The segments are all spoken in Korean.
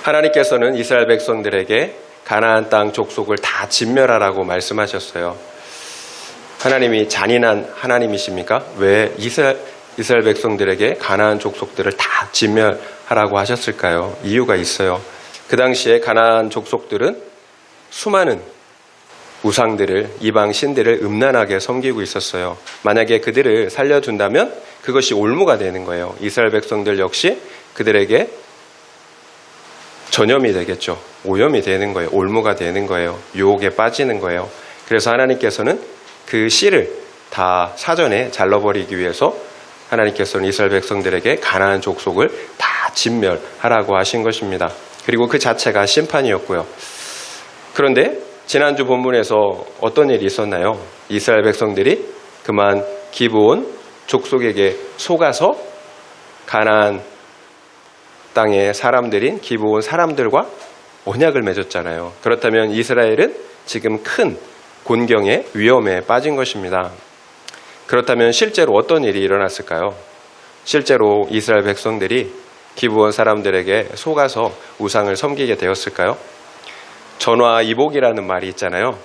하나님께서는 이스라엘 백성들에게 가나안 땅 족속을 다 진멸하라고 말씀하셨어요. 하나님이 잔인한 하나님이십니까? 왜 이스라엘 백성들에게 가나안 족속들을 다 진멸하라고 하셨을까요? 이유가 있어요. 그 당시에 가나안 족속들은 수많은 우상들을, 이방 신들을 음란하게 섬기고 있었어요. 만약에 그들을 살려둔다면 그것이 올무가 되는 거예요. 이스라엘 백성들 역시 그들에게 전염이 되겠죠. 오염이 되는 거예요. 올무가 되는 거예요. 유혹에 빠지는 거예요. 그래서 하나님께서는 그 씨를 다 사전에 잘라버리기 위해서 하나님께서는 이스라엘 백성들에게 가나안 족속을 다 진멸하라고 하신 것입니다. 그리고 그 자체가 심판이었고요. 그런데 지난주 본문에서 어떤 일이 있었나요? 이스라엘 백성들이 그만 기브온 족속에게 속아서 가나안 땅의 사람들인 기브온 사람들과 언약을 맺었잖아요. 그렇다면 이스라엘은 지금 큰 곤경의 위험에 빠진 것입니다. 그렇다면 실제로 어떤 일이 일어났을까요? 실제로 이스라엘 백성들이 기브온 사람들에게 속아서 우상을 섬기게 되었을까요? 전화이복이라는 말이 있잖아요.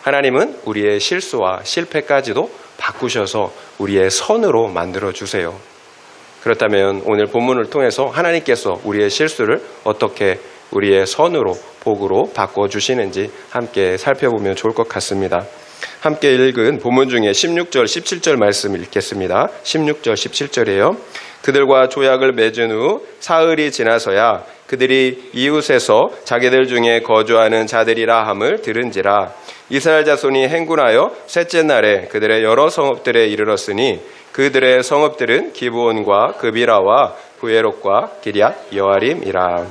하나님은 우리의 실수와 실패까지도 바꾸셔서 우리의 선으로 만들어주세요. 그렇다면 오늘 본문을 통해서 하나님께서 우리의 실수를 어떻게 우리의 선으로, 복으로 바꿔주시는지 함께 살펴보면 좋을 것 같습니다. 함께 읽은 본문 중에 16절, 17절 말씀 읽겠습니다. 16절, 17절이에요. 그들과 조약을 맺은 후 사흘이 지나서야 그들이 이웃에서 자기들 중에 거주하는 자들이라 함을 들은지라. 이스라엘 자손이 행군하여 셋째 날에 그들의 여러 성읍들에 이르렀으니 그들의 성읍들은 기브온과 그비라와 부에롯과 기럇 여아림이라.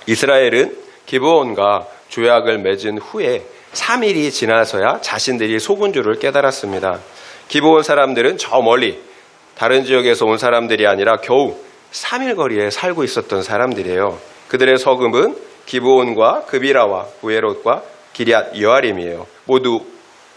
이스라엘은 기브온과 조약을 맺은 후에 3일이 지나서야 자신들이 속은 줄을 깨달았습니다. 기브온 사람들은 저 멀리 다른 지역에서 온 사람들이 아니라 겨우 3일 거리에 살고 있었던 사람들이에요. 그들의 성읍은 기브온과 그비라와 부에롯과 기럇 여아림이에요. 모두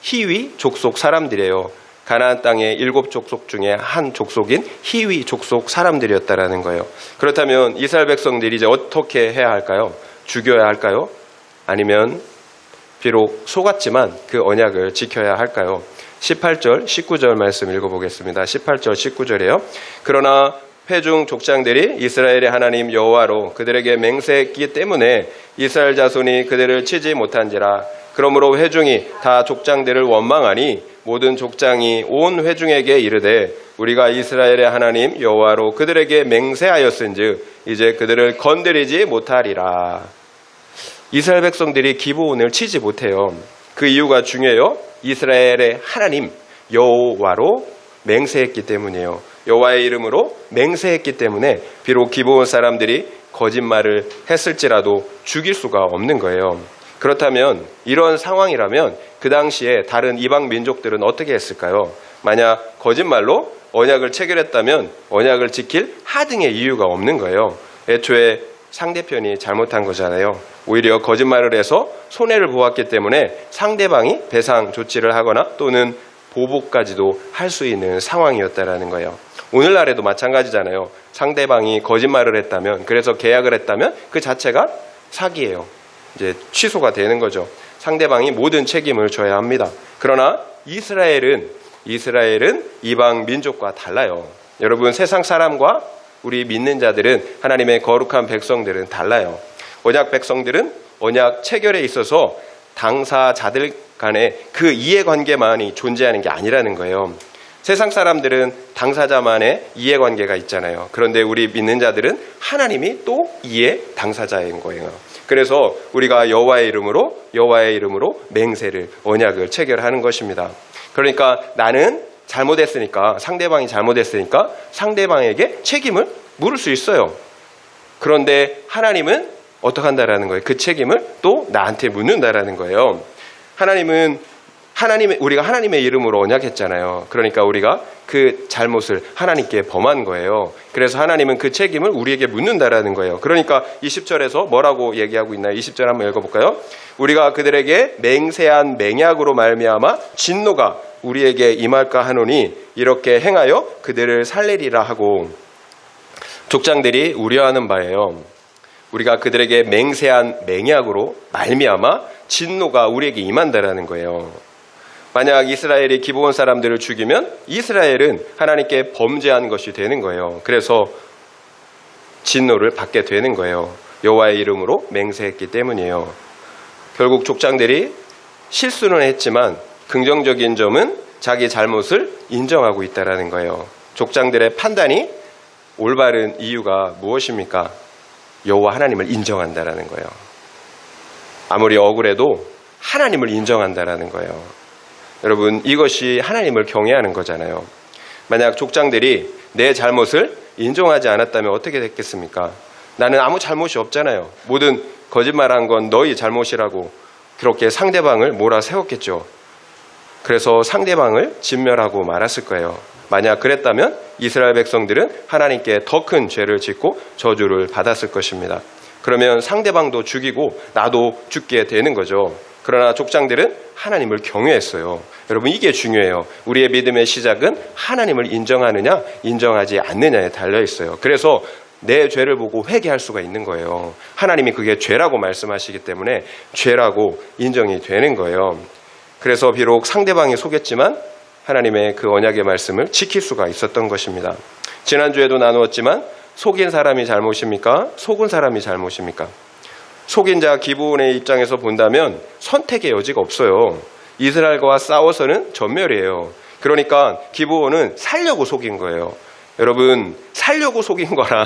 히위 족속 사람들이에요. 가나안 땅의 7족속 중에 한 족속인 히위 족속 사람들이었다라는 거예요. 그렇다면 이스라엘 백성들이 이제 어떻게 해야 할까요? 죽여야 할까요? 아니면 비록 속았지만 그 언약을 지켜야 할까요? 18절, 19절 말씀 읽어보겠습니다. 18절, 19절이에요. 그러나 회중 족장들이 이스라엘의 하나님 여호와로 그들에게 맹세했기 때문에 이스라엘 자손이 그들을 치지 못한지라. 그러므로 회중이 다 족장들을 원망하니 모든 족장이 온 회중에게 이르되 우리가 이스라엘의 하나님 여호와로 그들에게 맹세하였은즉 이제 그들을 건드리지 못하리라. 이스라엘 백성들이 기브온을 치지 못해요. 그 이유가 중요해요. 이스라엘의 하나님 여호와로 맹세했기 때문이에요. 여호와의 이름으로 맹세했기 때문에 비록 기브온 사람들이 거짓말을 했을지라도 죽일 수가 없는 거예요. 그렇다면 이런 상황이라면 그 당시에 다른 이방 민족들은 어떻게 했을까요? 만약 거짓말로 언약을 체결했다면 언약을 지킬 하등의 이유가 없는 거예요. 애초에 상대편이 잘못한 거잖아요. 오히려 거짓말을 해서 손해를 보았기 때문에 상대방이 배상 조치를 하거나 또는 보복까지도 할 수 있는 상황이었다라는 거예요. 오늘날에도 마찬가지잖아요. 상대방이 거짓말을 했다면, 그래서 계약을 했다면 그 자체가 사기예요. 이제 취소가 되는 거죠. 상대방이 모든 책임을 져야 합니다. 그러나 이스라엘은 이방 민족과 달라요. 여러분, 세상 사람과 우리 믿는 자들은, 하나님의 거룩한 백성들은 달라요. 언약 백성들은 언약 체결에 있어서 당사자들 간에 그 이해관계만이 존재하는 게 아니라는 거예요. 세상 사람들은 당사자만의 이해관계가 있잖아요. 그런데 우리 믿는 자들은 하나님이 또 이해 당사자인 거예요. 그래서 우리가 여호와의 이름으로 맹세를, 언약을 체결하는 것입니다. 그러니까 나는 잘못했으니까, 상대방이 잘못했으니까 상대방에게 책임을 물을 수 있어요. 그런데 하나님은 어떻게 한다라는 거예요? 그 책임을 또 나한테 묻는다라는 거예요. 우리가 하나님의 이름으로 언약했잖아요. 그러니까 우리가 그 잘못을 하나님께 범한 거예요. 그래서 하나님은 그 책임을 우리에게 묻는다라는 거예요. 그러니까 20절에서 뭐라고 얘기하고 있나요? 20절 한번 읽어볼까요? 우리가 그들에게 맹세한 맹약으로 말미암아 진노가 우리에게 임할까 하노니 이렇게 행하여 그들을 살리리라 하고, 족장들이 우려하는 바예요. 우리가 그들에게 맹세한 맹약으로 말미암아 진노가 우리에게 임한다라는 거예요. 만약 이스라엘이 기브온 사람들을 죽이면 이스라엘은 하나님께 범죄한 것이 되는 거예요. 그래서 진노를 받게 되는 거예요. 여호와의 이름으로 맹세했기 때문이에요. 결국 족장들이 실수는 했지만 긍정적인 점은 자기 잘못을 인정하고 있다는 거예요. 족장들의 판단이 올바른 이유가 무엇입니까? 여호와 하나님을 인정한다라는 거예요. 아무리 억울해도 하나님을 인정한다라는 거예요. 여러분, 이것이 하나님을 경외하는 거잖아요. 만약 족장들이 내 잘못을 인정하지 않았다면 어떻게 됐겠습니까? 나는 아무 잘못이 없잖아요. 모든 거짓말한 건 너희 잘못이라고 그렇게 상대방을 몰아세웠겠죠. 그래서 상대방을 진멸하고 말았을 거예요. 만약 그랬다면 이스라엘 백성들은 하나님께 더 큰 죄를 짓고 저주를 받았을 것입니다. 그러면 상대방도 죽이고 나도 죽게 되는 거죠. 그러나 족장들은 하나님을 경외했어요. 여러분, 이게 중요해요. 우리의 믿음의 시작은 하나님을 인정하느냐 인정하지 않느냐에 달려 있어요. 그래서 내 죄를 보고 회개할 수가 있는 거예요. 하나님이 그게 죄라고 말씀하시기 때문에 죄라고 인정이 되는 거예요. 그래서 비록 상대방이 속였지만 하나님의 그 언약의 말씀을 지킬 수가 있었던 것입니다. 지난주에도 나누었지만 속인 사람이 잘못입니까? 속은 사람이 잘못입니까? 속인 자 기브온의 입장에서 본다면 선택의 여지가 없어요. 이스라엘과 싸워서는 전멸이에요. 그러니까 기브온은 살려고 속인 거예요. 여러분, 살려고 속인 거랑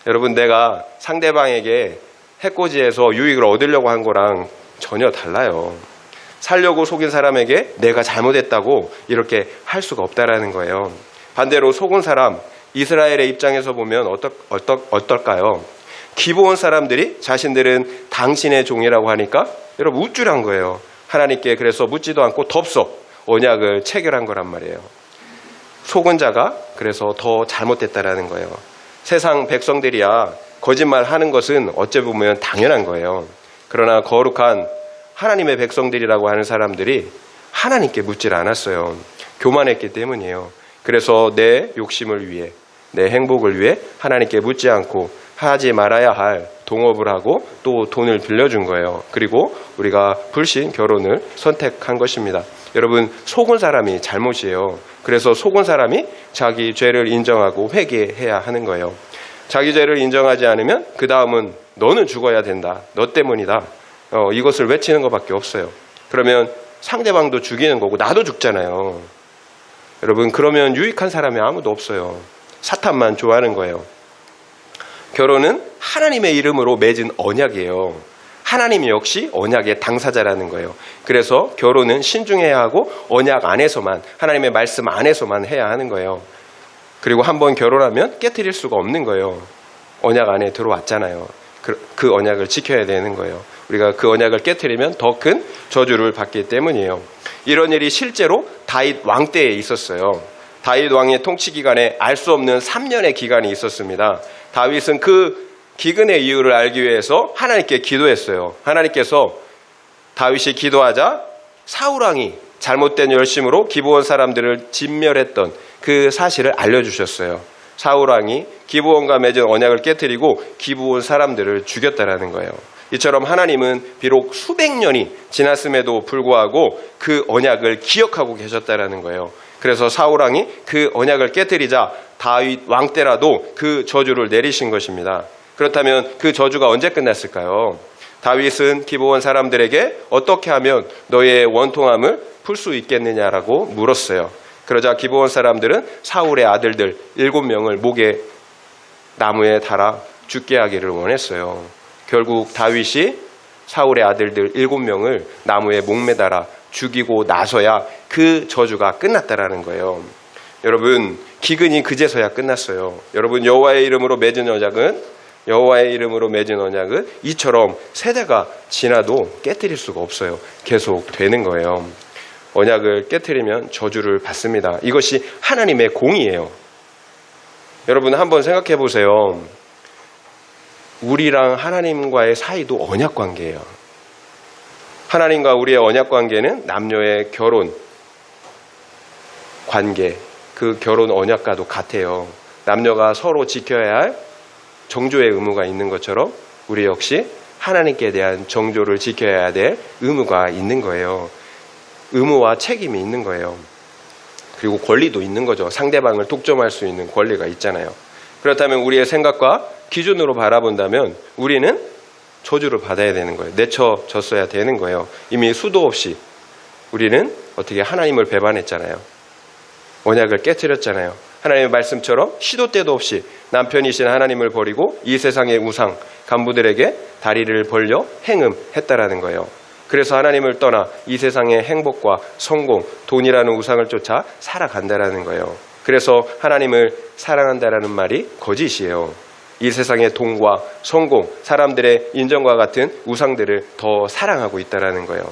여러분 내가 상대방에게 해코지해서 유익을 얻으려고 한 거랑 전혀 달라요. 살려고 속인 사람에게 내가 잘못했다고 이렇게 할 수가 없다라는 거예요. 반대로 속은 사람, 이스라엘의 입장에서 보면 어떨까요? 기브온 사람들이 자신들은 당신의 종이라고 하니까 여러분 우쭐한 거예요. 하나님께 그래서 묻지도 않고 덥석 언약을 체결한 거란 말이에요. 속은 자가 그래서 더 잘못됐다라는 거예요. 세상 백성들이야 거짓말하는 것은 어찌 보면 당연한 거예요. 그러나 거룩한 하나님의 백성들이라고 하는 사람들이 하나님께 묻질 않았어요. 교만했기 때문이에요. 그래서 내 욕심을 위해, 내 행복을 위해 하나님께 묻지 않고 하지 말아야 할 동업을 하고 또 돈을 빌려준 거예요. 그리고 우리가 불신 결혼을 선택한 것입니다. 여러분, 속은 사람이 잘못이에요. 그래서 속은 사람이 자기 죄를 인정하고 회개해야 하는 거예요. 자기 죄를 인정하지 않으면 그 다음은 너는 죽어야 된다. 너 때문이다. 이것을 외치는 것밖에 없어요. 그러면 상대방도 죽이는 거고 나도 죽잖아요. 여러분, 그러면 유익한 사람이 아무도 없어요. 사탄만 좋아하는 거예요. 결혼은 하나님의 이름으로 맺은 언약이에요. 하나님이 역시 언약의 당사자라는 거예요. 그래서 결혼은 신중해야 하고 언약 안에서만, 하나님의 말씀 안에서만 해야 하는 거예요. 그리고 한번 결혼하면 깨트릴 수가 없는 거예요. 언약 안에 들어왔잖아요. 그 언약을 지켜야 되는 거예요. 우리가 그 언약을 깨트리면 더 큰 저주를 받기 때문이에요. 이런 일이 실제로 다윗 왕 때에 있었어요. 다윗 왕의 통치 기간에 알 수 없는 3년의 기간이 있었습니다. 다윗은 그 기근의 이유를 알기 위해서 하나님께 기도했어요. 하나님께서 다윗이 기도하자 사울 왕이 잘못된 열심으로 기브온 사람들을 진멸했던 그 사실을 알려주셨어요. 사울 왕이 기브온과 맺은 언약을 깨트리고 기브온 사람들을 죽였다라는 거예요. 이처럼 하나님은 비록 수백 년이 지났음에도 불구하고 그 언약을 기억하고 계셨다라는 거예요. 그래서 사울 왕이 그 언약을 깨트리자 다윗 왕 때라도 그 저주를 내리신 것입니다. 그렇다면 그 저주가 언제 끝났을까요? 다윗은 기브온 사람들에게 어떻게 하면 너의 원통함을 풀 수 있겠느냐라고 물었어요. 그러자 기브온 사람들은 사울의 아들들 7명을 목에 나무에 달아 죽게 하기를 원했어요. 결국 다윗이 사울의 아들들 7명을 나무에 목매달아 죽이고 나서야 그 저주가 끝났다라는 거예요. 여러분, 기근이 그제서야 끝났어요. 여러분, 여호와의 이름으로 맺은 언약은 이처럼 세대가 지나도 깨트릴 수가 없어요. 계속 되는 거예요. 언약을 깨트리면 저주를 받습니다. 이것이 하나님의 공의예요. 여러분, 한번 생각해 보세요. 우리랑 하나님과의 사이도 언약 관계예요. 하나님과 우리의 언약 관계는 남녀의 결혼 관계, 그 결혼 언약과도 같아요. 남녀가 서로 지켜야 할 정조의 의무가 있는 것처럼 우리 역시 하나님께 대한 정조를 지켜야 될 의무가 있는 거예요. 의무와 책임이 있는 거예요. 그리고 권리도 있는 거죠. 상대방을 독점할 수 있는 권리가 있잖아요. 그렇다면 우리의 생각과 기준으로 바라본다면 우리는 저주를 받아야 되는 거예요. 내쳐졌어야 되는 거예요. 이미 수도 없이 우리는 어떻게 하나님을 배반했잖아요. 언약을 깨뜨렸잖아요. 하나님의 말씀처럼 시도 때도 없이 남편이신 하나님을 버리고 이 세상의 우상, 간부들에게 다리를 벌려 행음했다라는 거예요. 그래서 하나님을 떠나 이 세상의 행복과 성공, 돈이라는 우상을 쫓아 살아간다라는 거예요. 그래서 하나님을 사랑한다라는 말이 거짓이에요. 이 세상의 돈과 성공, 사람들의 인정과 같은 우상들을 더 사랑하고 있다라는 거예요.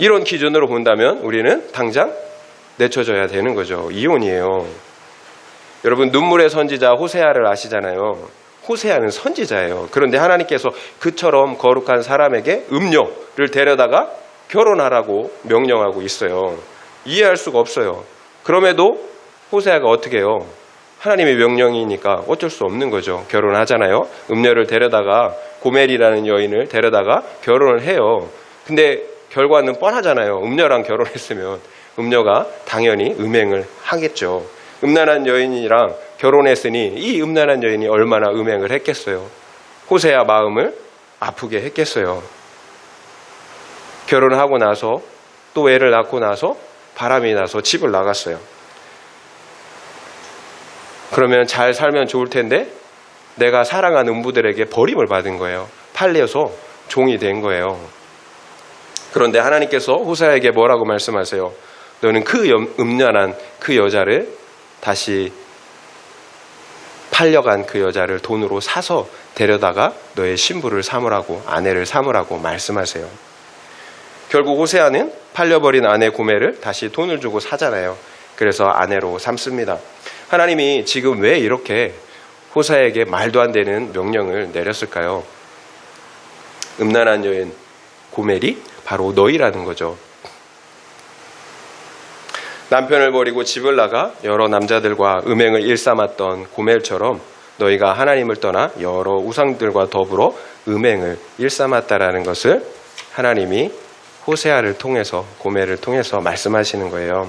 이런 기준으로 본다면 우리는 당장 내쳐져야 되는 거죠. 이혼이에요. 여러분, 눈물의 선지자 호세아를 아시잖아요. 호세아는 선지자예요. 그런데 하나님께서 그처럼 거룩한 사람에게 음녀를 데려다가 결혼하라고 명령하고 있어요. 이해할 수가 없어요. 그럼에도 호세아가 어떻게 해요? 하나님의 명령이니까 어쩔 수 없는 거죠. 결혼하잖아요. 음녀를 데려다가, 고멜이라는 여인을 데려다가 결혼을 해요. 근데 결과는 뻔하잖아요. 음녀랑 결혼했으면 음녀가 당연히 음행을 하겠죠. 음란한 여인이랑 결혼했으니 이 음란한 여인이 얼마나 음행을 했겠어요. 호세아 마음을 아프게 했겠어요. 결혼하고 나서 또 애를 낳고 나서 바람이 나서 집을 나갔어요. 그러면 잘 살면 좋을 텐데 내가 사랑한 음부들에게 버림을 받은 거예요. 팔려서 종이 된 거예요. 그런데 하나님께서 호세아에게 뭐라고 말씀하세요? 너는 그 음란한 그 여자를 다시 팔려간 그 여자를 돈으로 사서 데려다가 너의 신부를 삼으라고, 아내를 삼으라고 말씀하세요. 결국 호세아는 팔려버린 아내 고멜을 다시 돈을 주고 사잖아요. 그래서 아내로 삼습니다. 하나님이 지금 왜 이렇게 호세아에게 말도 안 되는 명령을 내렸을까요? 음란한 여인 고멜이 바로 너희라는 거죠. 남편을 버리고 집을 나가 여러 남자들과 음행을 일삼았던 고멜처럼 너희가 하나님을 떠나 여러 우상들과 더불어 음행을 일삼았다라는 것을 하나님이 호세아를 통해서, 고멜을 통해서 말씀하시는 거예요.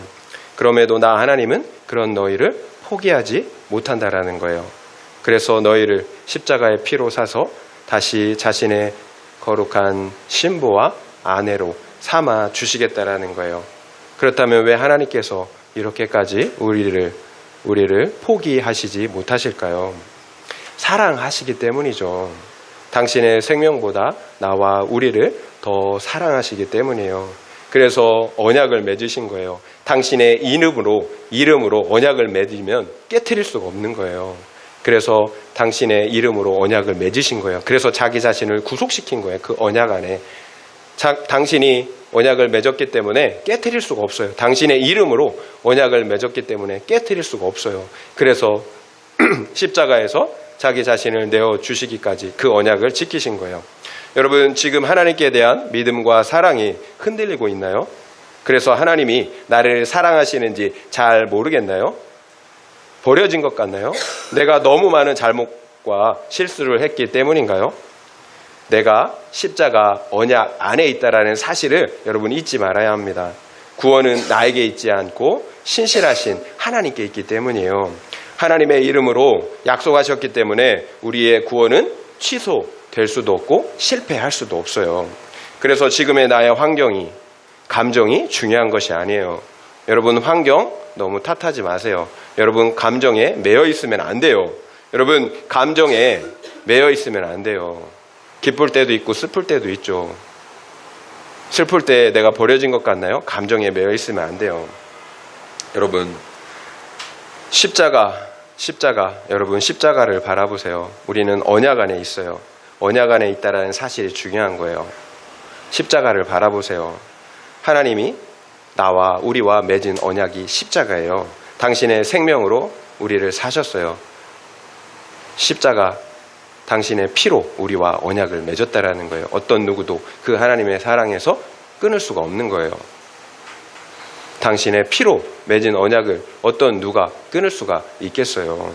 그럼에도 나 하나님은 그런 너희를 포기하지 못한다라는 거예요. 그래서 너희를 십자가의 피로 사서 다시 자신의 거룩한 신부와 아내로 삼아 주시겠다라는 거예요. 그렇다면 왜 하나님께서 이렇게까지 우리를 포기하시지 못하실까요? 사랑하시기 때문이죠. 당신의 생명보다 나와 우리를 더 사랑하시기 때문이에요. 그래서 언약을 맺으신 거예요. 당신의 이름으로 언약을 맺으면 깨트릴 수가 없는 거예요. 그래서 당신의 이름으로 언약을 맺으신 거예요. 그래서 자기 자신을 구속시킨 거예요. 그 언약 안에. 당신이 언약을 맺었기 때문에 깨트릴 수가 없어요. 당신의 이름으로 언약을 맺었기 때문에 깨트릴 수가 없어요. 그래서 십자가에서 자기 자신을 내어주시기까지 그 언약을 지키신 거예요. 여러분, 지금 하나님께 대한 믿음과 사랑이 흔들리고 있나요? 그래서 하나님이 나를 사랑하시는지 잘 모르겠나요? 버려진 것 같나요? 내가 너무 많은 잘못과 실수를 했기 때문인가요? 내가 십자가 언약 안에 있다라는 사실을 여러분 잊지 말아야 합니다. 구원은 나에게 있지 않고 신실하신 하나님께 있기 때문이에요. 하나님의 이름으로 약속하셨기 때문에 우리의 구원은 취소될 수도 없고 실패할 수도 없어요. 그래서 지금의 나의 환경이, 감정이 중요한 것이 아니에요. 여러분, 환경 너무 탓하지 마세요. 여러분, 감정에 매여 있으면 안 돼요. 여러분, 감정에 매여 있으면 안 돼요. 기쁠 때도 있고 슬플 때도 있죠. 슬플 때 내가 버려진 것 같나요? 감정에 매여 있으면 안 돼요. 여러분, 여러분 십자가를 바라보세요. 우리는 언약 안에 있어요. 언약 안에 있다라는 사실이 중요한 거예요. 십자가를 바라보세요. 하나님이 우리와 맺은 언약이 십자가예요. 당신의 생명으로 우리를 사셨어요. 십자가, 당신의 피로 우리와 언약을 맺었다라는 거예요. 어떤 누구도 그 하나님의 사랑에서 끊을 수가 없는 거예요. 당신의 피로 맺은 언약을 어떤 누가 끊을 수가 있겠어요.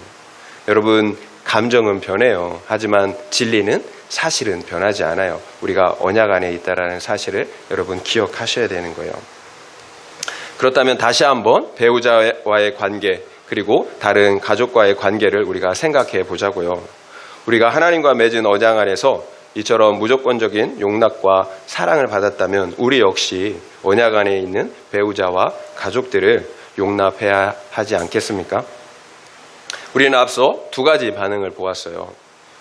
여러분, 감정은 변해요. 하지만 진리는 사실은 변하지 않아요. 우리가 언약 안에 있다라는 사실을 여러분 기억하셔야 되는 거예요. 그렇다면 다시 한번 배우자와의 관계 그리고 다른 가족과의 관계를 우리가 생각해 보자고요. 우리가 하나님과 맺은 언약 안에서 이처럼 무조건적인 용납과 사랑을 받았다면 우리 역시 언약 안에 있는 배우자와 가족들을 용납해야 하지 않겠습니까? 우리는 앞서 두 가지 반응을 보았어요.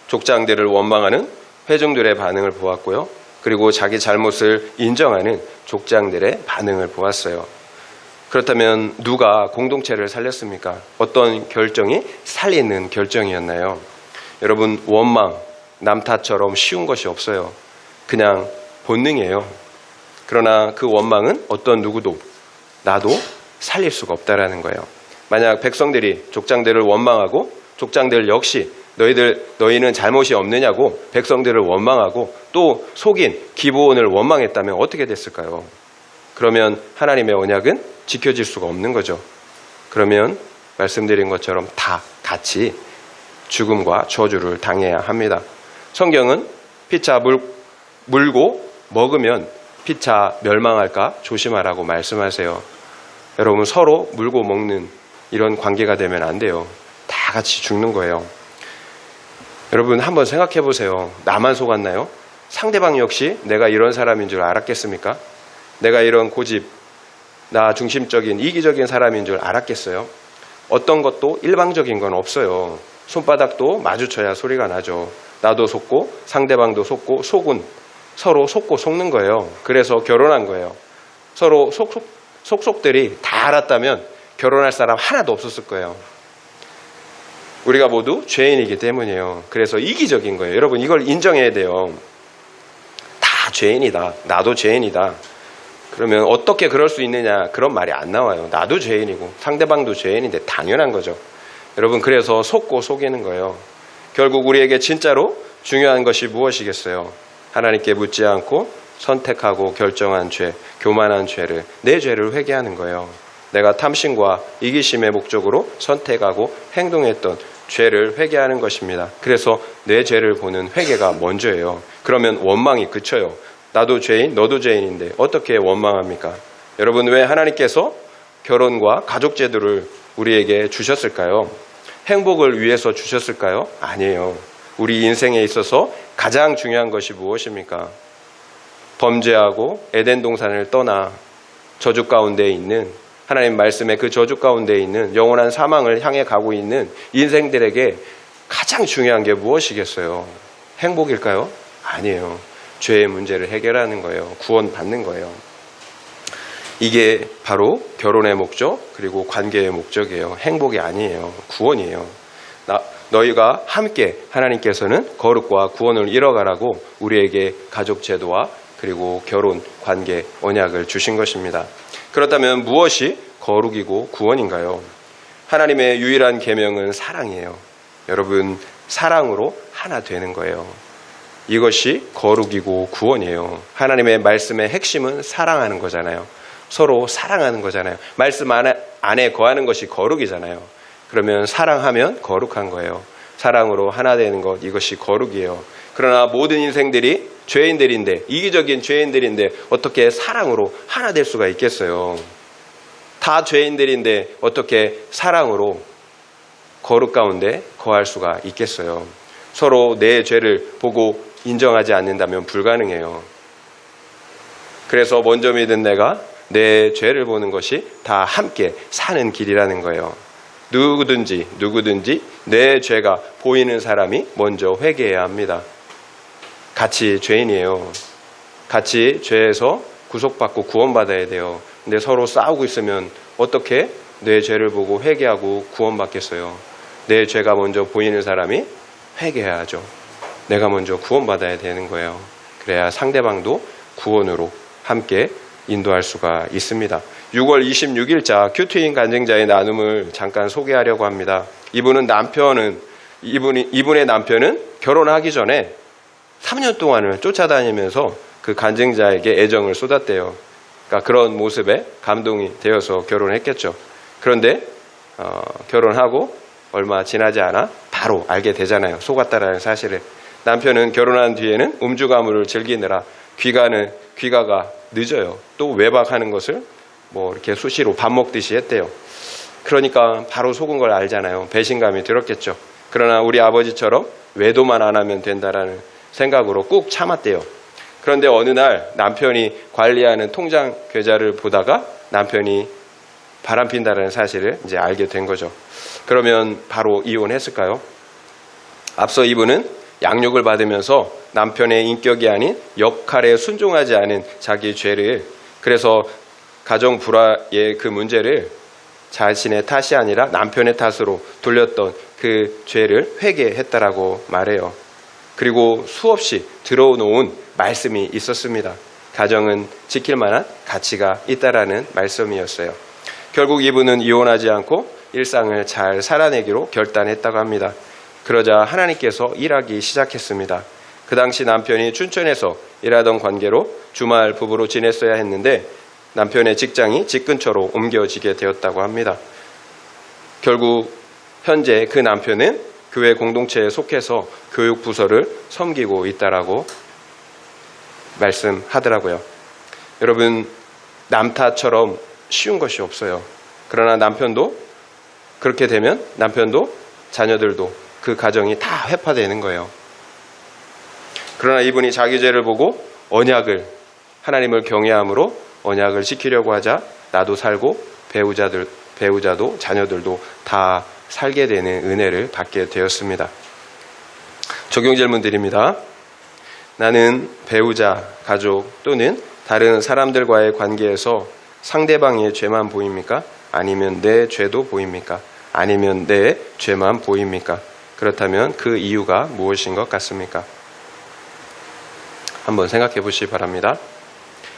족장들을 원망하는 회중들의 반응을 보았고요. 그리고 자기 잘못을 인정하는 족장들의 반응을 보았어요. 그렇다면 누가 공동체를 살렸습니까? 어떤 결정이 살리는 결정이었나요? 여러분, 원망, 남 탓처럼 쉬운 것이 없어요. 그냥 본능이에요. 그러나 그 원망은 어떤 누구도 나도 살릴 수가 없다라는 거예요. 만약 백성들이 족장들을 원망하고 족장들 역시 너희는 잘못이 없느냐고 백성들을 원망하고 또 속인 기브온을 원망했다면 어떻게 됐을까요? 그러면 하나님의 언약은 지켜질 수가 없는 거죠. 그러면 말씀드린 것처럼 다 같이 죽음과 저주를 당해야 합니다. 성경은 피차 물고 먹으면 피차 멸망할까 조심하라고 말씀하세요. 여러분, 서로 물고 먹는 이런 관계가 되면 안 돼요. 다 같이 죽는 거예요. 여러분, 한번 생각해 보세요. 나만 속았나요? 상대방 역시 내가 이런 사람인 줄 알았겠습니까? 내가 이런 고집, 나 중심적인 이기적인 사람인 줄 알았겠어요? 어떤 것도 일방적인 건 없어요. 손바닥도 마주쳐야 소리가 나죠. 나도 속고 상대방도 속고 속은 서로 속고 속는 거예요. 그래서 결혼한 거예요. 서로 속속들이 다 알았다면 결혼할 사람 하나도 없었을 거예요. 우리가 모두 죄인이기 때문이에요. 그래서 이기적인 거예요. 여러분, 이걸 인정해야 돼요. 다 죄인이다. 나도 죄인이다. 그러면 어떻게 그럴 수 있느냐, 그런 말이 안 나와요. 나도 죄인이고 상대방도 죄인인데 당연한 거죠. 여러분, 그래서 속고 속이는 거예요. 결국 우리에게 진짜로 중요한 것이 무엇이겠어요? 하나님께 묻지 않고 선택하고 결정한 죄, 교만한 죄를, 내 죄를 회개하는 거예요. 내가 탐심과 이기심의 목적으로 선택하고 행동했던 죄를 회개하는 것입니다. 그래서 내 죄를 보는 회개가 먼저예요. 그러면 원망이 그쳐요. 나도 죄인, 너도 죄인인데 어떻게 원망합니까? 여러분, 왜 하나님께서 결혼과 가족 제도를 우리에게 주셨을까요? 행복을 위해서 주셨을까요? 아니에요. 우리 인생에 있어서 가장 중요한 것이 무엇입니까? 범죄하고 에덴 동산을 떠나 저주 가운데 있는, 하나님 말씀의 그 저주 가운데 있는 영원한 사망을 향해 가고 있는 인생들에게 가장 중요한 게 무엇이겠어요? 행복일까요? 아니에요. 죄의 문제를 해결하는 거예요. 구원받는 거예요. 이게 바로 결혼의 목적, 그리고 관계의 목적이에요. 행복이 아니에요. 구원이에요. 너희가 함께 하나님께서는 거룩과 구원을 이뤄가라고 우리에게 가족 제도와 그리고 결혼, 관계, 언약을 주신 것입니다. 그렇다면 무엇이 거룩이고 구원인가요? 하나님의 유일한 계명은 사랑이에요. 여러분, 사랑으로 하나 되는 거예요. 이것이 거룩이고 구원이에요. 하나님의 말씀의 핵심은 사랑하는 거잖아요. 서로 사랑하는 거잖아요. 말씀 안에 거하는 것이 거룩이잖아요. 그러면 사랑하면 거룩한 거예요. 사랑으로 하나 되는 것, 이것이 거룩이에요. 그러나 모든 인생들이 죄인들인데, 이기적인 죄인들인데 어떻게 사랑으로 하나 될 수가 있겠어요? 다 죄인들인데 어떻게 사랑으로 거룩 가운데 거할 수가 있겠어요? 서로 내 죄를 보고 인정하지 않는다면 불가능해요. 그래서 먼저 믿은 내가 내 죄를 보는 것이 다 함께 사는 길이라는 거예요. 누구든지 내 죄가 보이는 사람이 먼저 회개해야 합니다. 같이 죄인이에요. 같이 죄에서 구속받고 구원받아야 돼요. 근데 서로 싸우고 있으면 어떻게 내 죄를 보고 회개하고 구원받겠어요? 내 죄가 먼저 보이는 사람이 회개해야죠. 내가 먼저 구원받아야 되는 거예요. 그래야 상대방도 구원으로 함께 인도할 수가 있습니다. 6월 26일자 큐트인 간증자의 나눔을 잠깐 소개하려고 합니다. 이분의 남편은 결혼하기 전에 3년 동안을 쫓아다니면서 그 간증자에게 애정을 쏟았대요. 그러니까 그런 모습에 감동이 되어서 결혼했겠죠. 그런데 결혼하고 얼마 지나지 않아 바로 알게 되잖아요. 속았다라는 사실을. 남편은 결혼한 뒤에는 음주가물을 즐기느라 귀가가 늦어요. 또 외박하는 것을 뭐 이렇게 수시로 밥 먹듯이 했대요. 그러니까 바로 속은 걸 알잖아요. 배신감이 들었겠죠. 그러나 우리 아버지처럼 외도만 안 하면 된다라는 생각으로 꾹 참았대요. 그런데 어느 날 남편이 관리하는 통장 계좌를 보다가 남편이 바람핀다는 사실을 이제 알게 된 거죠. 그러면 바로 이혼했을까요? 앞서 이분은 양육을 받으면서 남편의 인격이 아닌 역할에 순종하지 않은 자기 죄를, 그래서 가정 불화의 그 문제를 자신의 탓이 아니라 남편의 탓으로 돌렸던 그 죄를 회개했다라고 말해요. 그리고 수없이 들어놓은 말씀이 있었습니다. 가정은 지킬 만한 가치가 있다라는 말씀이었어요. 결국 이분은 이혼하지 않고 일상을 잘 살아내기로 결단했다고 합니다. 그러자 하나님께서 일하기 시작했습니다. 그 당시 남편이 춘천에서 일하던 관계로 주말 부부로 지냈어야 했는데 남편의 직장이 집 근처로 옮겨지게 되었다고 합니다. 결국 현재 그 남편은 교회 공동체에 속해서 교육부서를 섬기고 있다라고 말씀하더라고요. 여러분, 남탓처럼 쉬운 것이 없어요. 그러나 남편도 그렇게 되면 남편도 자녀들도 그 가정이 다 회파되는 거예요. 그러나 이분이 자기 죄를 보고 언약을, 하나님을 경외함으로 언약을 지키려고 하자 나도 살고 배우자도 자녀들도 다 살게 되는 은혜를 받게 되었습니다. 적용 질문 드립니다. 나는 배우자, 가족 또는 다른 사람들과의 관계에서 상대방의 죄만 보입니까? 아니면 내 죄도 보입니까? 아니면 내 죄만 보입니까? 그렇다면 그 이유가 무엇인 것 같습니까? 한번 생각해 보시기 바랍니다.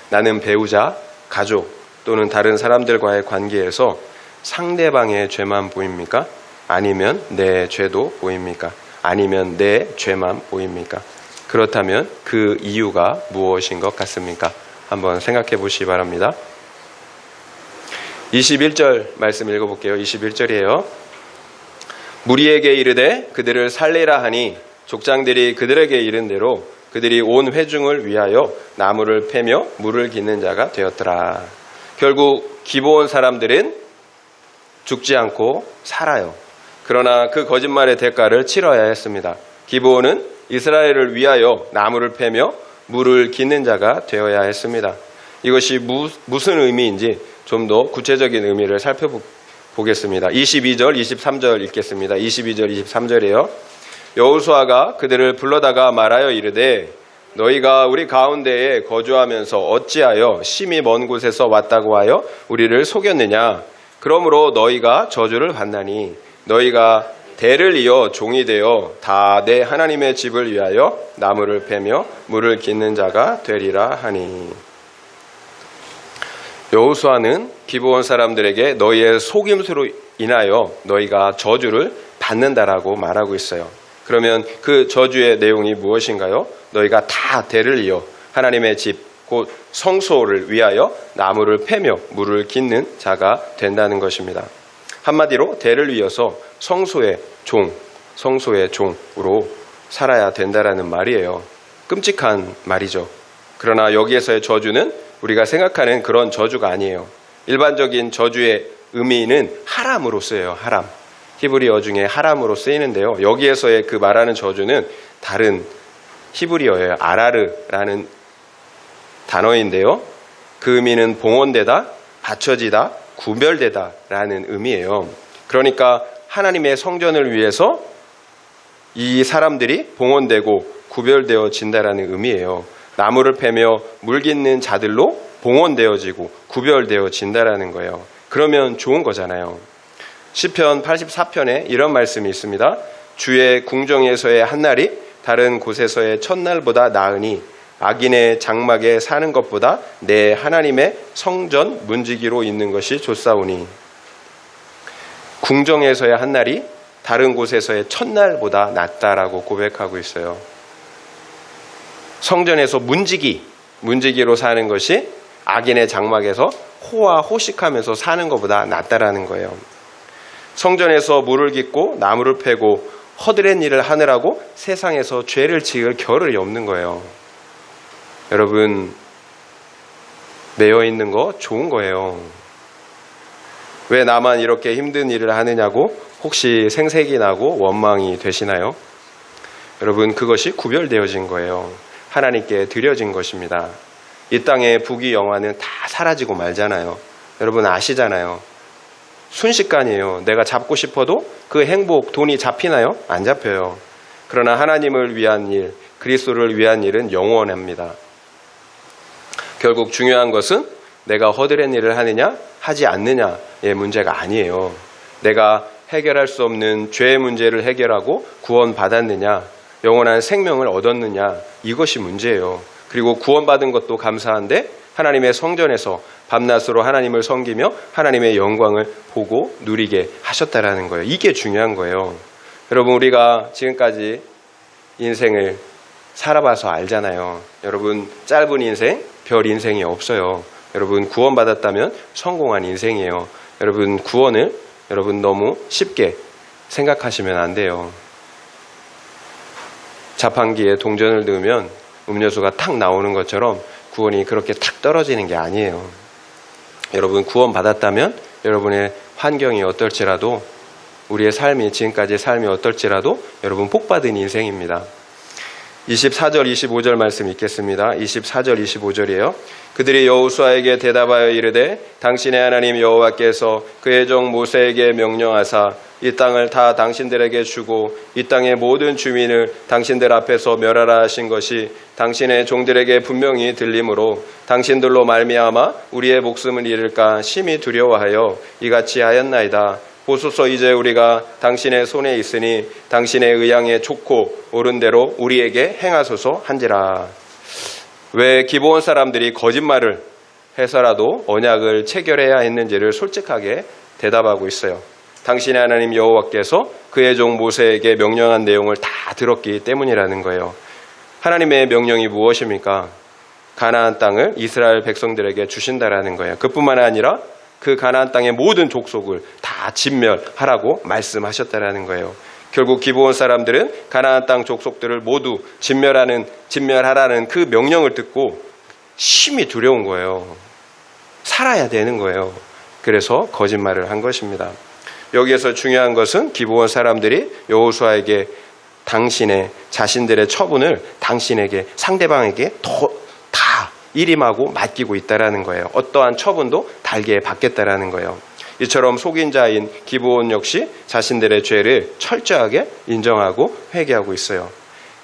나는 배우자, 가족 또는 다른 사람들과의 관계에서 상대방의 죄만 보입니까? 아니면 내 죄도 보입니까? 아니면 내 죄만 보입니까? 그렇다면 그 이유가 무엇인 것 같습니까? 한번 생각해 보시기 바랍니다. 21절 말씀 읽어볼게요. 21절이에요. 무리에게 이르되 그들을 살리라 하니 족장들이 그들에게 이른 대로 그들이 온 회중을 위하여 나무를 패며 물을 깃는 자가 되었더라. 결국 기브온 사람들은 죽지 않고 살아요. 그러나 그 거짓말의 대가를 치러야 했습니다. 기브온은 이스라엘을 위하여 나무를 패며 물을 깃는 자가 되어야 했습니다. 이것이 무슨 의미인지 좀 더 구체적인 의미를 살펴보겠습니다. 22절, 23절 읽겠습니다. 22절, 23절이에요. 여호수아가 그들을 불러다가 말하여 이르되 너희가 우리 가운데에 거주하면서 어찌하여 심히 먼 곳에서 왔다고 하여 우리를 속였느냐? 그러므로 너희가 저주를 받나니 너희가 대를 이어 종이 되어 다 내 하나님의 집을 위하여 나무를 패며 물을 깃는 자가 되리라 하니. 여호수아는 기브온 사람들에게 너희의 속임수로 인하여 너희가 저주를 받는다라고 말하고 있어요. 그러면 그 저주의 내용이 무엇인가요? 너희가 다 대를 이어 하나님의 집, 곧 성소를 위하여 나무를 패며 물을 깃는 자가 된다는 것입니다. 한마디로 대를 이어서 성소의 종으로 살아야 된다라는 말이에요. 끔찍한 말이죠. 그러나 여기에서의 저주는 우리가 생각하는 그런 저주가 아니에요. 일반적인 저주의 의미는 하람으로 쓰여요. 하람. 히브리어 중에 하람으로 쓰이는데요. 여기에서의 그 말하는 저주는 다른 히브리어예요. 아라르라는 단어인데요. 그 의미는 봉헌되다, 받쳐지다, 구별되다 라는 의미예요. 그러니까 하나님의 성전을 위해서 이 사람들이 봉헌되고 구별되어진다라는 의미예요. 나무를 패며 물 깃는 자들로 봉헌되어지고 구별되어진다라는 거예요. 그러면 좋은 거잖아요. 시편 84편에 이런 말씀이 있습니다. 주의 궁정에서의 한날이 다른 곳에서의 첫날보다 나으니 악인의 장막에 사는 것보다 내 하나님의 성전 문지기로 있는 것이 좋사오니. 궁정에서의 한날이 다른 곳에서의 첫날보다 낫다라고 고백하고 있어요. 성전에서 문지기로 사는 것이 악인의 장막에서 호식하면서 사는 것보다 낫다라는 거예요. 성전에서 물을 깃고 나무를 패고 허드렛 일을 하느라고 세상에서 죄를 지을 겨를이 없는 거예요. 여러분, 매여 있는 거 좋은 거예요. 왜 나만 이렇게 힘든 일을 하느냐고 혹시 생색이 나고 원망이 되시나요? 여러분, 그것이 구별되어진 거예요. 하나님께 드려진 것입니다. 이 땅의 부귀 영화는 다 사라지고 말잖아요. 여러분 아시잖아요. 순식간이에요. 내가 잡고 싶어도 그 행복, 돈이 잡히나요? 안 잡혀요. 그러나 하나님을 위한 일, 그리스도를 위한 일은 영원합니다. 결국 중요한 것은 내가 허드렛 일을 하느냐 하지 않느냐의 문제가 아니에요. 내가 해결할 수 없는 죄의 문제를 해결하고 구원받았느냐, 영원한 생명을 얻었느냐, 이것이 문제예요. 그리고 구원받은 것도 감사한데 하나님의 성전에서 밤낮으로 하나님을 섬기며 하나님의 영광을 보고 누리게 하셨다라는 거예요. 이게 중요한 거예요. 여러분, 우리가 지금까지 인생을 살아봐서 알잖아요. 여러분, 짧은 인생, 별 인생이 없어요. 여러분, 구원받았다면 성공한 인생이에요. 여러분, 구원을 여러분 너무 쉽게 생각하시면 안 돼요. 자판기에 동전을 넣으면 음료수가 탁 나오는 것처럼 구원이 그렇게 탁 떨어지는 게 아니에요. 여러분, 구원받았다면 여러분의 환경이 어떨지라도, 우리의 삶이 지금까지의 삶이 어떨지라도 여러분 복받은 인생입니다. 24절 25절 말씀 읽겠습니다. 24절 25절이에요. 그들이 여호수아에게 대답하여 이르되 당신의 하나님 여호와께서 그의 종 모세에게 명령하사 이 땅을 다 당신들에게 주고 이 땅의 모든 주민을 당신들 앞에서 멸하라 하신 것이 당신의 종들에게 분명히 들림으로 당신들로 말미암아 우리의 목숨을 잃을까 심히 두려워하여 이같이 하였나이다. 보소서, 이제 우리가 당신의 손에 있으니 당신의 의향에 좋고 옳은 대로 우리에게 행하소서 한지라. 왜 기브온 사람들이 거짓말을 해서라도 언약을 체결해야 했는지를 솔직하게 대답하고 있어요. 당신의 하나님 여호와께서 그의 종 모세에게 명령한 내용을 다 들었기 때문이라는 거예요. 하나님의 명령이 무엇입니까? 가나안 땅을 이스라엘 백성들에게 주신다라는 거예요. 그뿐만 아니라 그 가나안 땅의 모든 족속을 다 진멸하라고 말씀하셨다라는 거예요. 결국 기브온 사람들은 가나안 땅 족속들을 모두 진멸하라는 그 명령을 듣고 심히 두려운 거예요. 살아야 되는 거예요. 그래서 거짓말을 한 것입니다. 여기에서 중요한 것은 기브온 사람들이 여호수아에게 당신의 자신들의 처분을 당신에게, 상대방에게 다 일임하고 맡기고 있다라는 거예요. 어떠한 처분도 달게 받겠다라는 거예요. 이처럼 속인 자인 기브온 역시 자신들의 죄를 철저하게 인정하고 회개하고 있어요.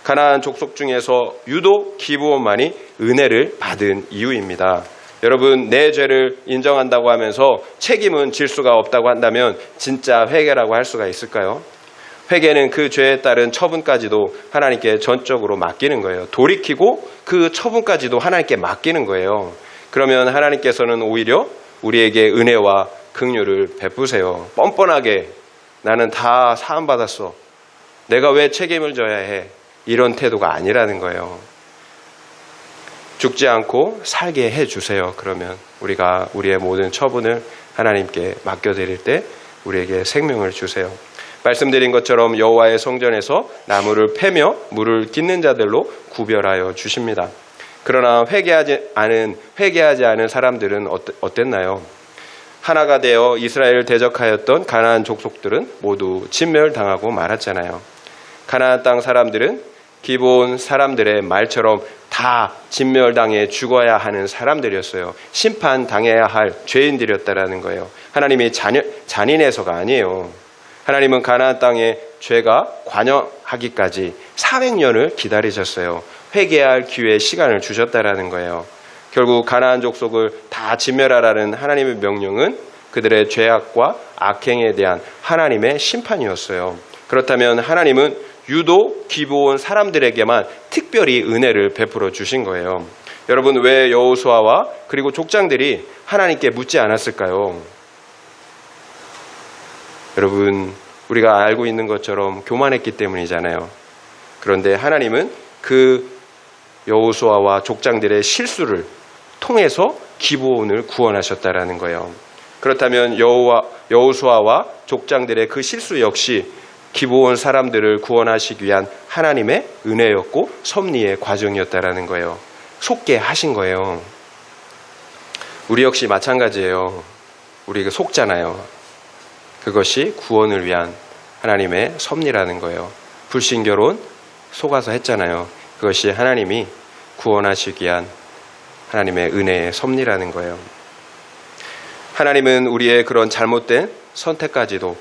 가나안 족속 중에서 유독 기브온만이 은혜를 받은 이유입니다. 여러분, 내 죄를 인정한다고 하면서 책임은 질 수가 없다고 한다면 진짜 회개라고 할 수가 있을까요? 회개는 그 죄에 따른 처분까지도 하나님께 전적으로 맡기는 거예요. 돌이키고 그 처분까지도 하나님께 맡기는 거예요. 그러면 하나님께서는 오히려 우리에게 은혜와 긍휼을 베푸세요. 뻔뻔하게 나는 다 사함받았어, 내가 왜 책임을 져야 해, 이런 태도가 아니라는 거예요. 죽지 않고 살게 해주세요. 그러면 우리가 우리의 모든 처분을 하나님께 맡겨드릴 때 우리에게 생명을 주세요. 말씀드린 것처럼 여호와의 성전에서 나무를 패며 물을 깃는 자들로 구별하여 주십니다. 그러나 회개하지 않은 사람들은 어땠나요? 하나가 되어 이스라엘을 대적하였던 가나안 족속들은 모두 진멸당하고 말았잖아요. 가나안 땅 사람들은 기브온 사람들의 말처럼 다 진멸당해 죽어야 하는 사람들이었어요. 심판당해야 할 죄인들이었다라는 거예요. 하나님이 잔인해서가 아니에요. 하나님은 가나안 땅의 죄가 관여하기까지 400년을 기다리셨어요. 회개할 기회, 시간을 주셨다라는 거예요. 결국 가나안 족속을 다 진멸하라는 하나님의 명령은 그들의 죄악과 악행에 대한 하나님의 심판이었어요. 그렇다면 하나님은 유독 기브온 사람들에게만 특별히 은혜를 베풀어 주신 거예요. 여러분, 왜 여호수아와 그리고 족장들이 하나님께 묻지 않았을까요? 여러분, 우리가 알고 있는 것처럼 교만했기 때문이잖아요. 그런데 하나님은 그 여호수아와 족장들의 실수를 통해서 기브온을 구원하셨다라는 거예요. 그렇다면 여호수아와 족장들의 그 실수 역시 기브온 사람들을 구원하시기 위한 하나님의 은혜였고 섭리의 과정이었다라는 거예요. 속게 하신 거예요. 우리 역시 마찬가지예요. 우리 속잖아요. 그것이 구원을 위한 하나님의 섭리라는 거예요. 불신결혼 속아서 했잖아요. 그것이 하나님이 구원하시기 위한 하나님의 은혜의 섭리라는 거예요. 하나님은 우리의 그런 잘못된 선택까지도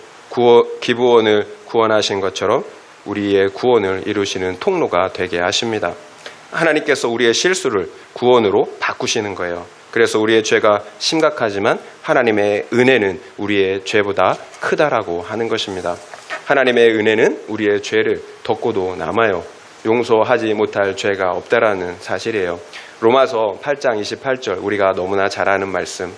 기브온을 구원하신 것처럼 우리의 구원을 이루시는 통로가 되게 하십니다. 하나님께서 우리의 실수를 구원으로 바꾸시는 거예요. 그래서 우리의 죄가 심각하지만 하나님의 은혜는 우리의 죄보다 크다라고 하는 것입니다. 하나님의 은혜는 우리의 죄를 덮고도 남아요. 용서하지 못할 죄가 없다라는 사실이에요. 로마서 8장 28절 우리가 너무나 잘 아는 말씀.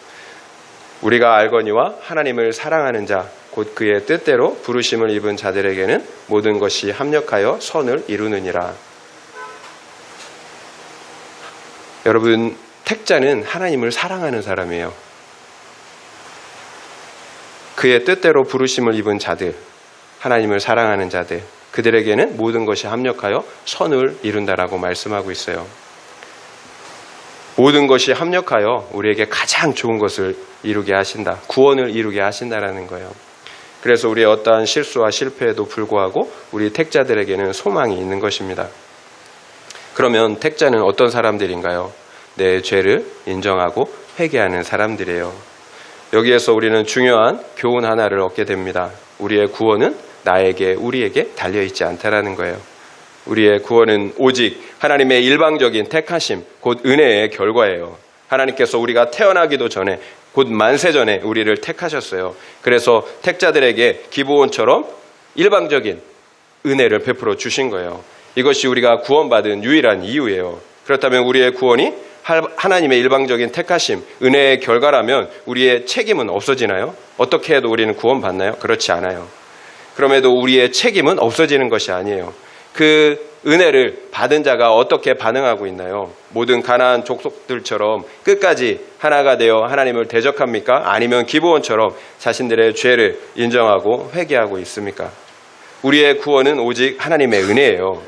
우리가 알거니와 하나님을 사랑하는 자 곧 그의 뜻대로 부르심을 입은 자들에게는 모든 것이 합력하여 선을 이루느니라. 여러분, 택자는 하나님을 사랑하는 사람이에요. 그의 뜻대로 부르심을 입은 자들, 하나님을 사랑하는 자들, 그들에게는 모든 것이 합력하여 선을 이룬다라고 말씀하고 있어요. 모든 것이 합력하여 우리에게 가장 좋은 것을 이루게 하신다. 구원을 이루게 하신다라는 거예요. 그래서 우리의 어떠한 실수와 실패에도 불구하고 우리 택자들에게는 소망이 있는 것입니다. 그러면 택자는 어떤 사람들인가요? 내 죄를 인정하고 회개하는 사람들이에요. 여기에서 우리는 중요한 교훈 하나를 얻게 됩니다. 우리의 구원은 나에게, 우리에게 달려있지 않다라는 거예요. 우리의 구원은 오직 하나님의 일방적인 택하심, 곧 은혜의 결과예요. 하나님께서 우리가 태어나기도 전에, 곧 만세 전에 우리를 택하셨어요. 그래서 택자들에게 기브온처럼 일방적인 은혜를 베풀어 주신 거예요. 이것이 우리가 구원받은 유일한 이유예요. 그렇다면 우리의 구원이 하나님의 일방적인 택하심, 은혜의 결과라면 우리의 책임은 없어지나요? 어떻게 해도 우리는 구원받나요? 그렇지 않아요. 그럼에도 우리의 책임은 없어지는 것이 아니에요. 그 은혜를 받은 자가 어떻게 반응하고 있나요? 모든 가나안 족속들처럼 끝까지 하나가 되어 하나님을 대적합니까? 아니면 기브온처럼 자신들의 죄를 인정하고 회개하고 있습니까? 우리의 구원은 오직 하나님의 은혜예요.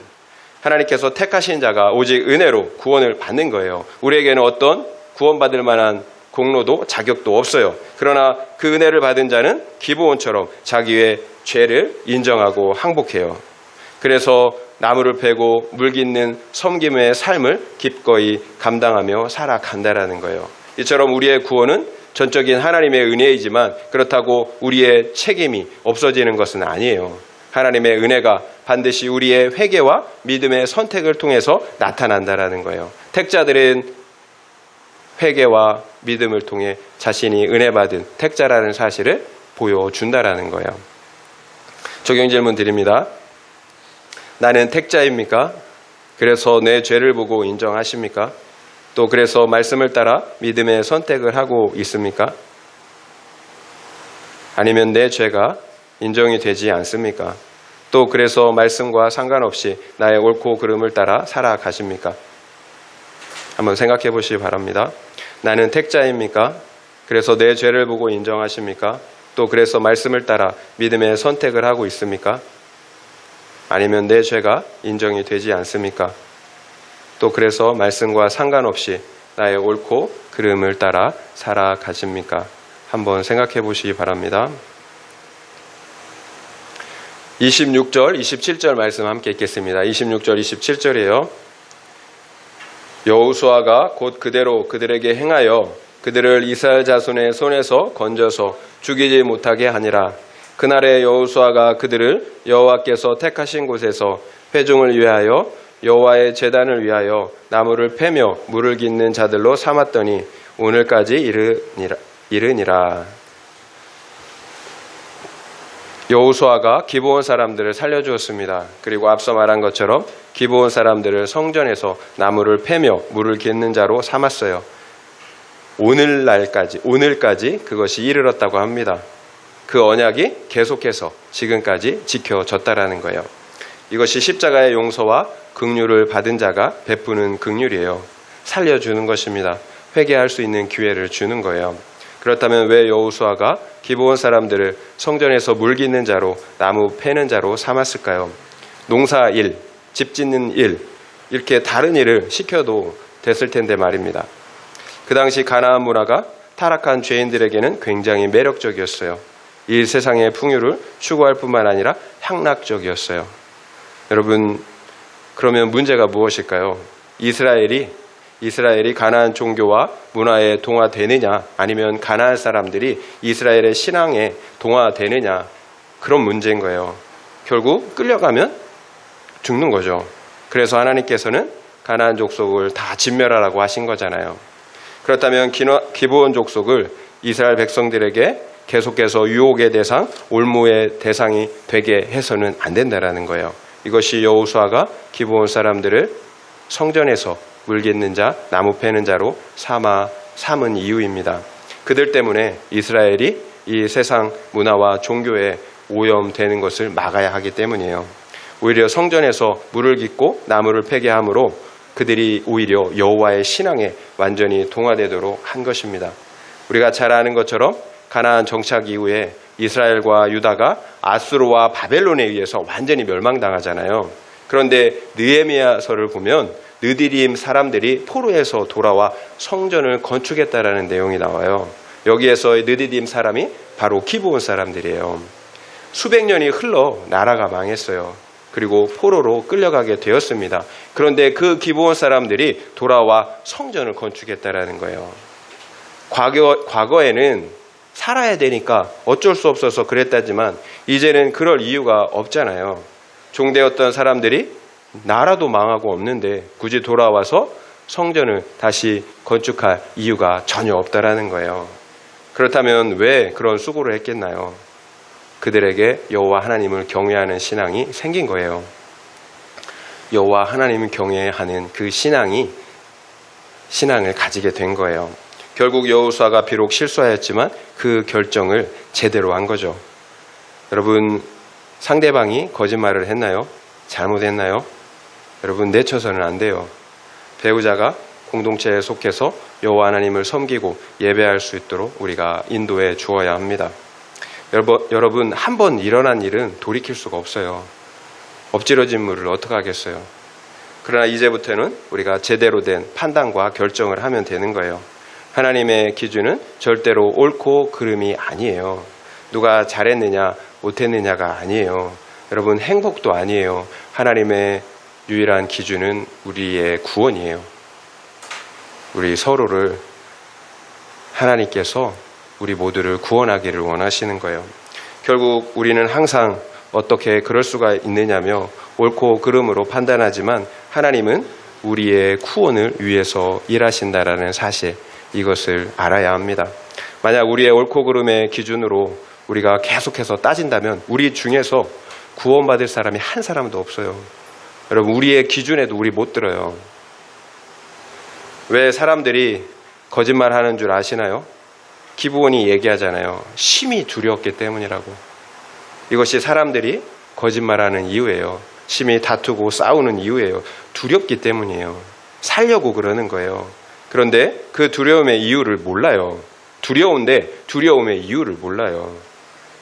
하나님께서 택하신 자가 오직 은혜로 구원을 받는 거예요. 우리에게는 어떤 구원받을 만한 공로도 자격도 없어요. 그러나 그 은혜를 받은 자는 기브온처럼 자기의 죄를 인정하고 항복해요. 그래서 나무를 베고 물깃는 섬김의 삶을 기꺼이 감당하며 살아간다라는 거예요. 이처럼 우리의 구원은 전적인 하나님의 은혜이지만 그렇다고 우리의 책임이 없어지는 것은 아니에요. 하나님의 은혜가 반드시 우리의 회개와 믿음의 선택을 통해서 나타난다라는 거예요. 택자들은 회개와 믿음을 통해 자신이 은혜받은 택자라는 사실을 보여준다라는 거예요. 적용 질문 드립니다. 나는 택자입니까? 그래서 내 죄를 보고 인정하십니까? 또 그래서 말씀을 따라 믿음의 선택을 하고 있습니까? 아니면 내 죄가 인정이 되지 않습니까? 또 그래서 말씀과 상관없이 나의 옳고 그름을 따라 살아가십니까? 한번 생각해 보시기 바랍니다. 나는 택자입니까? 그래서 내 죄를 보고 인정하십니까? 또 그래서 말씀을 따라 믿음의 선택을 하고 있습니까? 아니면 내 죄가 인정이 되지 않습니까? 또 그래서 말씀과 상관없이 나의 옳고 그름을 따라 살아가십니까? 한번 생각해 보시기 바랍니다. 26절, 27절 말씀 함께 읽겠습니다. 26절, 27절이에요. 여호수아가 곧 그대로 그들에게 행하여 그들을 이스라엘 자손의 손에서 건져서 죽이지 못하게 하니라. 그날에 여호수아가 그들을 여호와께서 택하신 곳에서 회중을 위하여 여호와의 제단을 위하여 나무를 패며 물을 깃는 자들로 삼았더니 오늘까지 이르니라. 여호수아가 기브온 사람들을 살려주었습니다. 그리고 앞서 말한 것처럼 기브온 사람들을 성전에서 나무를 패며 물을 깃는 자로 삼았어요. 오늘까지 그것이 이르렀다고 합니다. 그 언약이 계속해서 지금까지 지켜졌다라는 거예요. 이것이 십자가의 용서와 긍휼을 받은 자가 베푸는 긍휼이에요. 살려주는 것입니다. 회개할 수 있는 기회를 주는 거예요. 그렇다면 왜 여호수아가 기브온 사람들을 성전에서 물 깃는 자로, 나무 패는 자로 삼았을까요? 농사 일, 집 짓는 일, 이렇게 다른 일을 시켜도 됐을 텐데 말입니다. 그 당시 가나안 문화가 타락한 죄인들에게는 굉장히 매력적이었어요. 이 세상의 풍요를 추구할 뿐만 아니라 향락적이었어요. 여러분, 그러면 문제가 무엇일까요? 이스라엘이 가나안 종교와 문화에 동화되느냐, 아니면 가나안 사람들이 이스라엘의 신앙에 동화되느냐, 그런 문제인 거예요. 결국 끌려가면 죽는 거죠. 그래서 하나님께서는 가나안 족속을 다 진멸하라고 하신 거잖아요. 그렇다면 기브온 족속을 이스라엘 백성들에게 계속해서 유혹의 대상, 올무의 대상이 되게 해서는 안 된다라는 거예요. 이것이 여호수아가 기브온 사람들을 성전에서 물 깃는 자, 나무 패는 자로 삼은 이유입니다. 그들 때문에 이스라엘이 이 세상 문화와 종교에 오염되는 것을 막아야 하기 때문이에요. 오히려 성전에서 물을 깃고 나무를 패게 함으로 그들이 오히려 여호와의 신앙에 완전히 동화되도록 한 것입니다. 우리가 잘 아는 것처럼 가나안 정착 이후에 이스라엘과 유다가 아수르와 바벨론에 의해서 완전히 멸망당하잖아요. 그런데 느헤미야서를 보면 느디림 사람들이 포로에서 돌아와 성전을 건축했다라는 내용이 나와요. 여기에서의 느디림 사람이 바로 기브온 사람들이에요. 수백 년이 흘러 나라가 망했어요. 그리고 포로로 끌려가게 되었습니다. 그런데 그 기브온 사람들이 돌아와 성전을 건축했다라는 거예요. 과거에는 살아야 되니까 어쩔 수 없어서 그랬다지만 이제는 그럴 이유가 없잖아요. 종되었던 사람들이 나라도 망하고 없는데 굳이 돌아와서 성전을 다시 건축할 이유가 전혀 없다라는 거예요. 그렇다면 왜 그런 수고를 했겠나요? 그들에게 여호와 하나님을 경외하는 신앙이 생긴 거예요. 여호와 하나님을 경외하는 그 신앙을 가지게 된 거예요. 결국 여호수아가 비록 실수하였지만 그 결정을 제대로 한 거죠. 여러분, 상대방이 거짓말을 했나요? 잘못했나요? 여러분, 내쳐서는 안 돼요. 배우자가 공동체에 속해서 여호와 하나님을 섬기고 예배할 수 있도록 우리가 인도해 주어야 합니다. 여러분, 한 번 일어난 일은 돌이킬 수가 없어요. 엎질러진 물을 어떻게 하겠어요? 그러나 이제부터는 우리가 제대로 된 판단과 결정을 하면 되는 거예요. 하나님의 기준은 절대로 옳고 그름이 아니에요. 누가 잘했느냐 못했느냐가 아니에요. 여러분, 행복도 아니에요. 하나님의 유일한 기준은 우리의 구원이에요. 우리 서로를 하나님께서 우리 모두를 구원하기를 원하시는 거예요. 결국 우리는 항상 어떻게 그럴 수가 있느냐며 옳고 그름으로 판단하지만 하나님은 우리의 구원을 위해서 일하신다라는 사실, 이것을 알아야 합니다. 만약 우리의 옳고 그름의 기준으로 우리가 계속해서 따진다면 우리 중에서 구원받을 사람이 한 사람도 없어요. 여러분, 우리의 기준에도 우리 못 들어요. 왜 사람들이 거짓말하는 줄 아시나요? 기브온이 얘기하잖아요. 심히 두려웠기 때문이라고. 이것이 사람들이 거짓말하는 이유예요. 심히 다투고 싸우는 이유예요. 두렵기 때문이에요. 살려고 그러는 거예요. 그런데 그 두려움의 이유를 몰라요. 두려운데 두려움의 이유를 몰라요.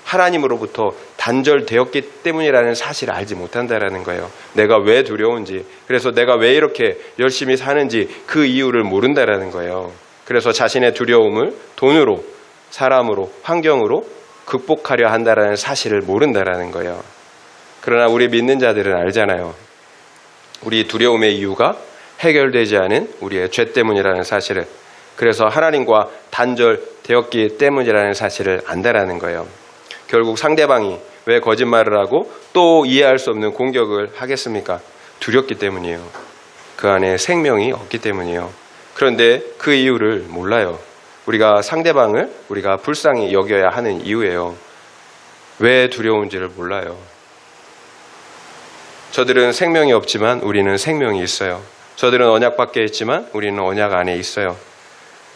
하나님으로부터 단절되었기 때문이라는 사실을 알지 못한다라는 거예요. 내가 왜 두려운지, 그래서 내가 왜 이렇게 열심히 사는지 그 이유를 모른다라는 거예요. 그래서 자신의 두려움을 돈으로, 사람으로, 환경으로 극복하려 한다라는 사실을 모른다라는 거예요. 그러나 우리 믿는 자들은 알잖아요. 우리 두려움의 이유가 해결되지 않은 우리의 죄 때문이라는 사실을, 그래서 하나님과 단절되었기 때문이라는 사실을 안다라는 거예요. 결국 상대방이 왜 거짓말을 하고 또 이해할 수 없는 공격을 하겠습니까? 두렵기 때문이에요. 그 안에 생명이 없기 때문이에요. 그런데 그 이유를 몰라요. 우리가 상대방을 우리가 불쌍히 여겨야 하는 이유예요. 왜 두려운지를 몰라요. 저들은 생명이 없지만 우리는 생명이 있어요. 저들은 언약 밖에 있지만 우리는 언약 안에 있어요.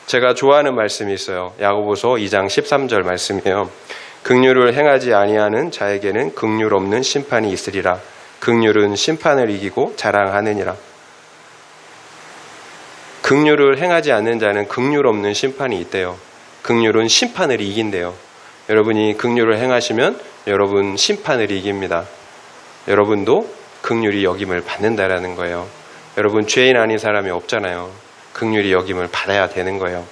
제가 좋아하는 말씀이 있어요. 야고보서 2장 13절 말씀이에요. 긍휼을 행하지 아니하는 자에게는 긍휼 없는 심판이 있으리라. 긍휼은 심판을 이기고 자랑하느니라. 긍휼을 행하지 않는 자는 긍휼 없는 심판이 있대요. 긍휼은 심판을 이긴대요. 여러분이 긍휼을 행하시면 여러분 심판을 이깁니다. 여러분도 긍휼이 여김을 받는다라는 거예요. 여러분 죄인 아닌 사람이 없잖아요. 긍휼이 여김을 받아야 되는 거예요.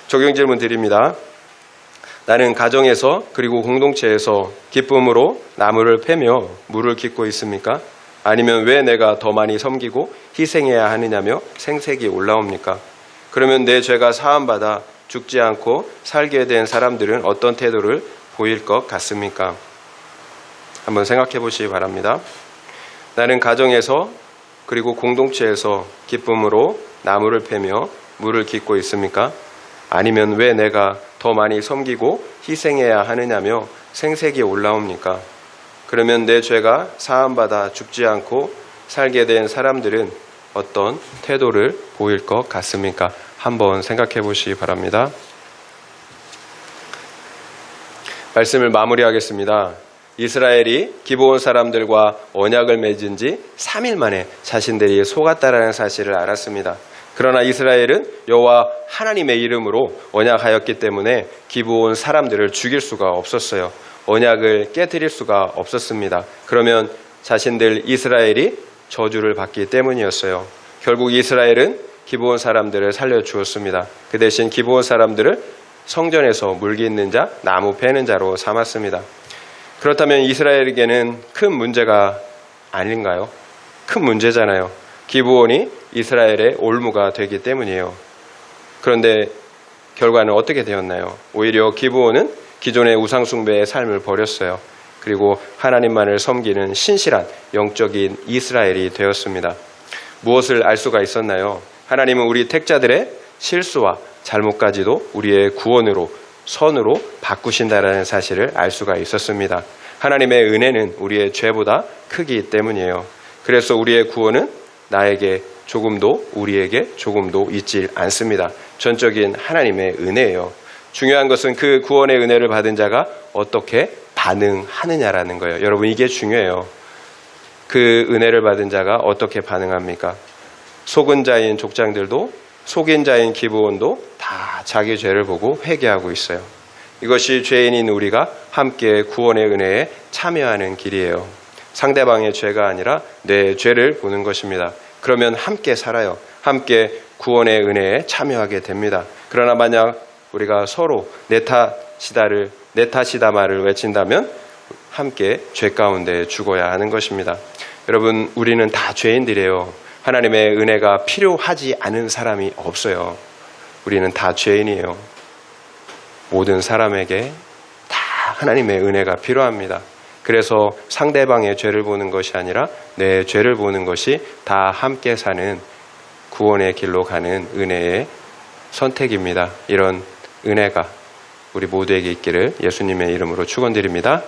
적용 질문 드립니다. 나는 가정에서 그리고 공동체에서 기쁨으로 나무를 패며 물을 깃고 있습니까? 아니면 왜 내가 더 많이 섬기고 희생해야 하느냐며 생색이 올라옵니까? 그러면 내 죄가 사함받아 죽지 않고 살게 된 사람들은 어떤 태도를 보일 것 같습니까? 한번 생각해 보시기 바랍니다. 나는 가정에서 그리고 공동체에서 기쁨으로 나무를 패며 물을 깃고 있습니까? 아니면 왜 내가 더 많이 섬기고 희생해야 하느냐며 생색이 올라옵니까? 그러면 내 죄가 사함받아 죽지 않고 살게 된 사람들은 어떤 태도를 보일 것 같습니까? 한번 생각해 보시기 바랍니다. 말씀을 마무리하겠습니다. 이스라엘이 기브온 사람들과 언약을 맺은 지 3일 만에 자신들이 속았다라는 사실을 알았습니다. 그러나 이스라엘은 여호와 하나님의 이름으로 언약하였기 때문에 기브온 사람들을 죽일 수가 없었어요. 언약을 깨뜨릴 수가 없었습니다. 그러면 자신들 이스라엘이 저주를 받기 때문이었어요. 결국 이스라엘은 기브온 사람들을 살려주었습니다. 그 대신 기브온 사람들을 성전에서 물 깃는 자, 나무 패는 자로 삼았습니다. 그렇다면 이스라엘에게는 큰 문제가 아닌가요? 큰 문제잖아요. 기브온이 이스라엘의 올무가 되기 때문이에요. 그런데 결과는 어떻게 되었나요? 오히려 기브온은 기존의 우상숭배의 삶을 버렸어요. 그리고 하나님만을 섬기는 신실한 영적인 이스라엘이 되었습니다. 무엇을 알 수가 있었나요? 하나님은 우리 택자들의 실수와 잘못까지도 우리의 구원으로, 선으로 바꾸신다라는 사실을 알 수가 있었습니다. 하나님의 은혜는 우리의 죄보다 크기 때문이에요. 그래서 우리의 구원은 나에게 조금도, 우리에게 조금도 있지 않습니다. 전적인 하나님의 은혜예요. 중요한 것은 그 구원의 은혜를 받은 자가 어떻게 반응하느냐라는 거예요. 여러분, 이게 중요해요. 그 은혜를 받은 자가 어떻게 반응합니까? 속은 자인 족장들도, 속인 자인 기브온도 다 자기 죄를 보고 회개하고 있어요. 이것이 죄인인 우리가 함께 구원의 은혜에 참여하는 길이에요. 상대방의 죄가 아니라 내 죄를 보는 것입니다. 그러면 함께 살아요. 함께 구원의 은혜에 참여하게 됩니다. 그러나 만약 우리가 서로 내 탓이다 말을 외친다면 함께 죄 가운데 죽어야 하는 것입니다. 여러분, 우리는 다 죄인들이에요. 하나님의 은혜가 필요하지 않은 사람이 없어요. 우리는 다 죄인이에요. 모든 사람에게 다 하나님의 은혜가 필요합니다. 그래서 상대방의 죄를 보는 것이 아니라 내 죄를 보는 것이 다 함께 사는 구원의 길로 가는 은혜의 선택입니다. 이런 은혜가 우리 모두에게 있기를 예수님의 이름으로 축원드립니다.